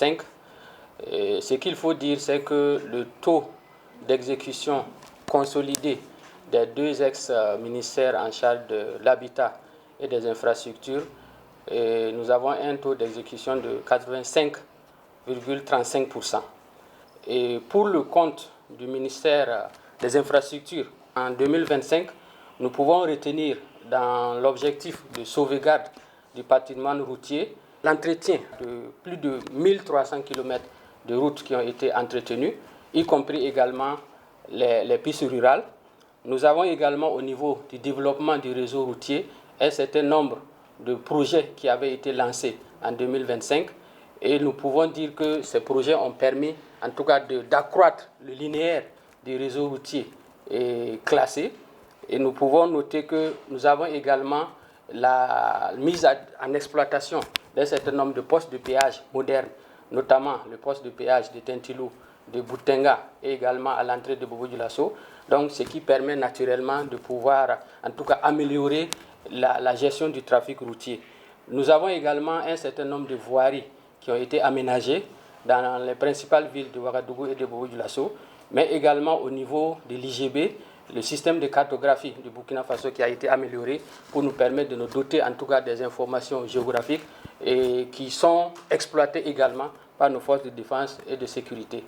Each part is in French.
2025. Et ce qu'il faut dire, c'est que le taux d'exécution consolidé des deux ex-ministères en charge de l'habitat et des infrastructures, et nous avons un taux d'exécution de 85,35%. Et pour le compte du ministère des infrastructures, en 2025, nous pouvons retenir dans l'objectif de sauvegarde du patrimoine routier l'entretien de plus de 1300 km de routes qui ont été entretenues, y compris également les pistes rurales. Nous avons également au niveau du développement du réseau routier un certain nombre de projets qui avaient été lancés en 2025 et nous pouvons dire que ces projets ont permis en tout cas d'accroître le linéaire du réseau routier classé et nous pouvons noter que nous avons également la mise en exploitation d'un certain nombre de postes de péage modernes, notamment le poste de péage de Tintilou, de Boutenga et également à l'entrée de Bobo-Dioulasso. Donc, ce qui permet naturellement de pouvoir, en tout cas, améliorer la gestion du trafic routier. Nous avons également un certain nombre de voiries qui ont été aménagées dans les principales villes de Ouagadougou et de Bobo-Dioulasso, mais également au niveau de l'IGB, le système de cartographie du Burkina Faso qui a été amélioré pour nous permettre de nous doter en tout cas des informations géographiques et qui sont exploitées également par nos forces de défense et de sécurité.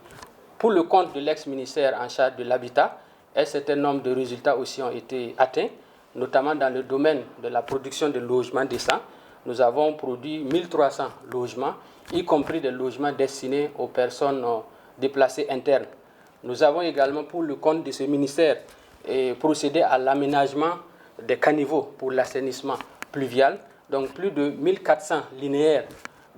Pour le compte de l'ex-ministère en charge de l'habitat, un certain nombre de résultats aussi ont été atteints, notamment dans le domaine de la production de logements décents. Nous avons produit 1300 logements, y compris des logements destinés aux personnes déplacées internes. Nous avons également, pour le compte de ce ministère, procédé à l'aménagement des caniveaux pour l'assainissement pluvial. Donc plus de 1400 linéaires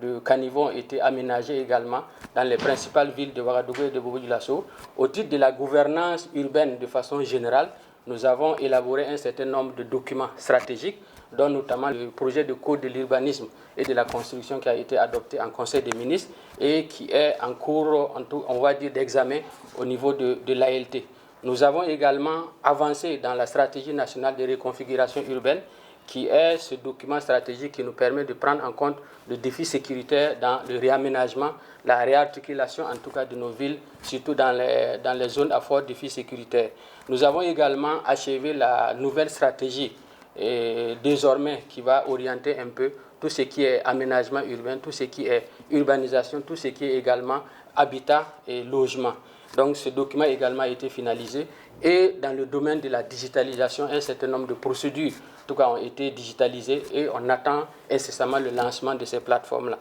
de caniveaux ont été aménagés également dans les principales villes de Ouagadougou et de Bobo-Dioulasso. Au titre de la gouvernance urbaine de façon générale, nous avons élaboré un certain nombre de documents stratégiques, dont notamment le projet de code de l'urbanisme et de la construction qui a été adopté en Conseil des ministres et qui est en cours, on va dire, d'examen au niveau de l'ALT. Nous avons également avancé dans la stratégie nationale de reconfiguration urbaine, qui est ce document stratégique qui nous permet de prendre en compte le défi sécuritaire dans le réaménagement, la réarticulation en tout cas de nos villes, surtout dans les zones à fort défi sécuritaire. Nous avons également achevé la nouvelle stratégie désormais qui va orienter un peu tout ce qui est aménagement urbain, tout ce qui est urbanisation, tout ce qui est également habitat et logement. Donc ce document a également été finalisé et dans le domaine de la digitalisation, un certain nombre de procédures en tout cas ont été digitalisées et on attend incessamment le lancement de ces plateformes-là.